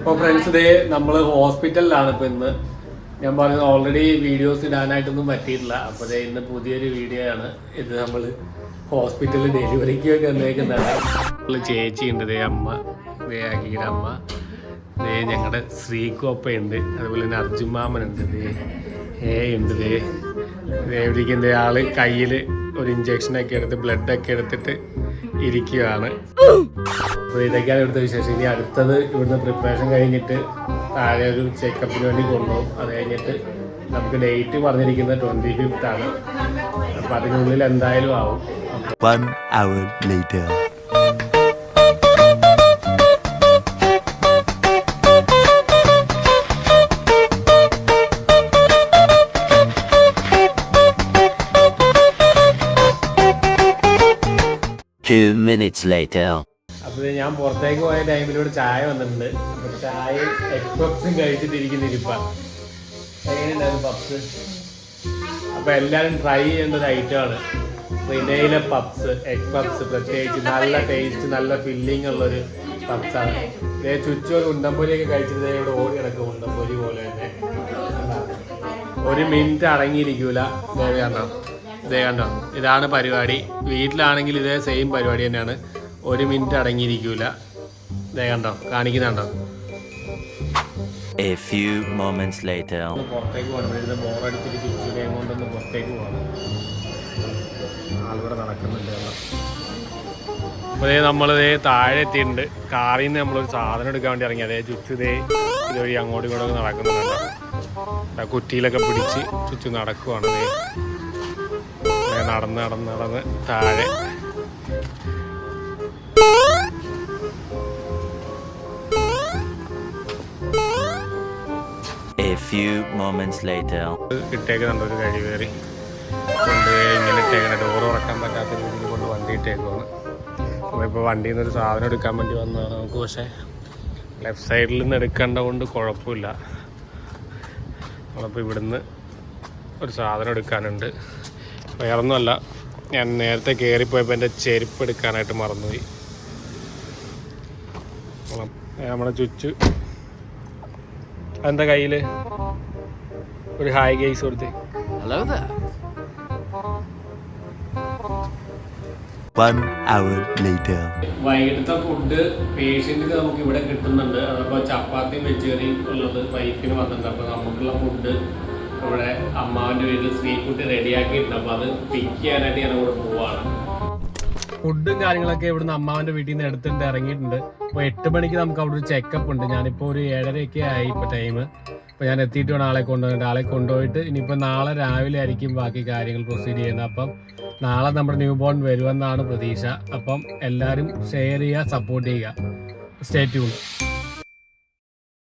അപ്പോൾ ഫ്രണ്ട്സ് ഇതേ നമ്മൾ ഹോസ്പിറ്റലിലാണ് ഇപ്പോൾ ഇന്ന്. ഞാൻ പറയുന്നത് ഓൾറെഡി വീഡിയോസ് ഇടാനായിട്ടൊന്നും പറ്റിയിട്ടില്ല. അപ്പോൾ ഇന്ന് പുതിയൊരു വീഡിയോ ആണ്. ഇത് നമ്മൾ ഹോസ്പിറ്റലിൽ ഡെലിവറിക്ക് വേണ്ടി വന്നേക്കുന്നതാണ്. നമ്മൾ ചേച്ചിയുണ്ട്, ദേ അമ്മ, ദേ അഖീയുടെ അമ്മ, ദേ ഞങ്ങളുടെ ശ്രീകോപ്പയുണ്ട്, അതുപോലെ തന്നെ അർജുൻ മാമനുണ്ട്, ദേ ഉണ്ട്, ദേ എവിടേക്കും ആള് കയ്യിൽ ഒരു ഇഞ്ചക്ഷനൊക്കെ എടുത്ത് ബ്ലഡൊക്കെ എടുത്തിട്ട് ഇരിക്കുകയാണ്. അപ്പോൾ ഇതൊക്കെയാണ് ഇവിടുത്തെ വിശേഷം. ഇനി അടുത്തത് ഇവിടുന്ന് പ്രിപ്പറേഷൻ കഴിഞ്ഞിട്ട് താഴെ ഒരു ചെക്കപ്പിന് വേണ്ടി കൊണ്ടുപോകും. അത് കഴിഞ്ഞിട്ട് നമുക്ക് ഡേറ്റ് പറഞ്ഞിരിക്കുന്നത് 25th ആണ്. അപ്പം അതിനുള്ളിൽ എന്തായാലും ആവും. 1 hour later. Two minutes later. അപ്പോൾ ഞാൻ പുറത്തേക്ക് പോയ ടൈമിലൂടെ ചായ വന്നിട്ടുണ്ട്. അപ്പോൾ ചായ എഗ് പപ്സും കഴിച്ചിട്ടിരിക്കുന്ന ഇരിപ്പാണ്. എങ്ങനെയുണ്ടായിരുന്നു പപ്സ്? അപ്പോൾ എല്ലാവരും ട്രൈ ചെയ്യേണ്ട ഒരു ഐറ്റമാണ് റിനയിലെ പപ്സ്, എഗ് പപ്സ്. പ്രത്യേകിച്ച് നല്ല ടേസ്റ്റ്, നല്ല ഫില്ലിംഗ് ഉള്ളൊരു പപ്സാണ്. ഇതേ ചുറ്റൊരു ഉണ്ടംപൊലിയൊക്കെ കഴിച്ചിട്ട് ഇവിടെ ഓടി കിടക്കും, ഉണ്ടംപൊലി പോലെ തന്നെ. ഒരു മിനിറ്റ് അടങ്ങിയിരിക്കൂല. ഇതേ കണ്ടോ, ഇതാണ് പരിപാടി. വീട്ടിലാണെങ്കിൽ ഇതേ സെയിം പരിപാടി തന്നെയാണ്. ഒരു മിനിറ്റ് അടങ്ങിയിരിക്കൂല. ഇതേ കണ്ടോ, കാണിക്കുന്നുണ്ടോ? A few moments later. പുറത്തേക്ക് പോകണം. ഇവിടുന്ന് ബോറടിച്ചിട്ട് ചുറ്റുകയും കൊണ്ടൊന്ന് പുറത്തേക്ക് പോകണം. ആളിവിടെ നടക്കുന്നുണ്ട്. അപ്പോൾ നമ്മളിതേ താഴെ എത്തിയിട്ടുണ്ട്. കാറിൽ നിന്ന് നമ്മളൊരു സാധനം എടുക്കാൻ വേണ്ടി ഇറങ്ങി. അതേ ചുറ്റുതേ ഇതുവഴി അങ്ങോട്ടും ഇങ്ങോട്ടൊക്കെ നടക്കുന്നുണ്ടോ. കുറ്റിയിലൊക്കെ പിടിച്ച് ചുറ്റും നടക്കുവാണ്. നടന്ന് നടന്ന് നടന്ന് താഴെ A few moments later. ഇട്ടേക്കുന്നുണ്ട് ഒരു കഴിവേറി കൊണ്ട് ഇങ്ങനെ ഇട്ടേക്കണ. ഡോർ തുറക്കാൻ പറ്റാത്ത രീതിയിൽ കൊണ്ട് വണ്ടി ഇട്ടേക്കുവാണ്. നമ്മളിപ്പോൾ വണ്ടിയിൽ നിന്നൊരു സാധനം എടുക്കാൻ വേണ്ടി വന്നതാണ് നമുക്ക്. പക്ഷേ ലെഫ്റ്റ് സൈഡിൽ നിന്ന് എടുക്കേണ്ട കൊണ്ട് കുഴപ്പമില്ല. നമ്മളിപ്പോൾ ഇവിടുന്ന് ഒരു സാധനം എടുക്കാനുണ്ട്. വേറൊന്നുമല്ല, ഞാൻ നേരത്തെ കയറിപ്പോയപ്പോൾ എൻ്റെ ചെരുപ്പ് എടുക്കാനായിട്ട് മറന്നുപോയി. നമ്മുടെ ചുറ്റു എന്താ കയ്യിൽ ഒരു ഹായ് ഗൈസ് കൊടുത്ത്. Hello there. 1 hour later. വൈകിട്ടത്തെ ഫുഡ് പേഷ്യൻറ്റിന് നമുക്ക് ഇവിടെ കിട്ടുന്നുണ്ട്. അതപ്പോൾ ചപ്പാത്തിയും വെച്ച് കറിയും ഉള്ളത് വൈഫിന് വന്നിട്ടുണ്ട്. അപ്പോൾ നമുക്കുള്ള ഫുഡ് ഇവിടെ അമ്മാവൻ്റെ വീട്ടിൽ ശ്രീകുട്ടി റെഡിയാക്കിയിട്ടുണ്ട്. അപ്പോൾ അത് പിക്ക് ചെയ്യാനായിട്ട് ഞാൻ ഇവിടെ പോവാണ്. ഫുഡും കാര്യങ്ങളൊക്കെ ഇവിടുന്ന് അമ്മാവൻ്റെ വീട്ടിൽ നിന്ന് എടുത്തിട്ട് ഇറങ്ങിയിട്ടുണ്ട്. അപ്പോൾ 8 മണിക്ക് നമുക്ക് അവിടെ ഒരു ചെക്കപ്പ് ഉണ്ട്. ഞാനിപ്പോൾ ഒരു 7:30 ആയി ഇപ്പോൾ ടൈം. അപ്പോൾ ഞാൻ എത്തിയിട്ട് വേണം ആളെ കൊണ്ടുപോയിട്ട്. ആളെ കൊണ്ടുപോയിട്ട് ഇനിയിപ്പോൾ നാളെ രാവിലെ ആയിരിക്കും ബാക്കി കാര്യങ്ങൾ പ്രൊസീഡ് ചെയ്യുന്നത്. അപ്പം നാളെ നമ്മുടെ ന്യൂ ബോൺ വരുമെന്നാണ് പ്രതീക്ഷ. അപ്പം എല്ലാവരും ഷെയർ ചെയ്യുക, സപ്പോർട്ട് ചെയ്യുക. Stay tuned.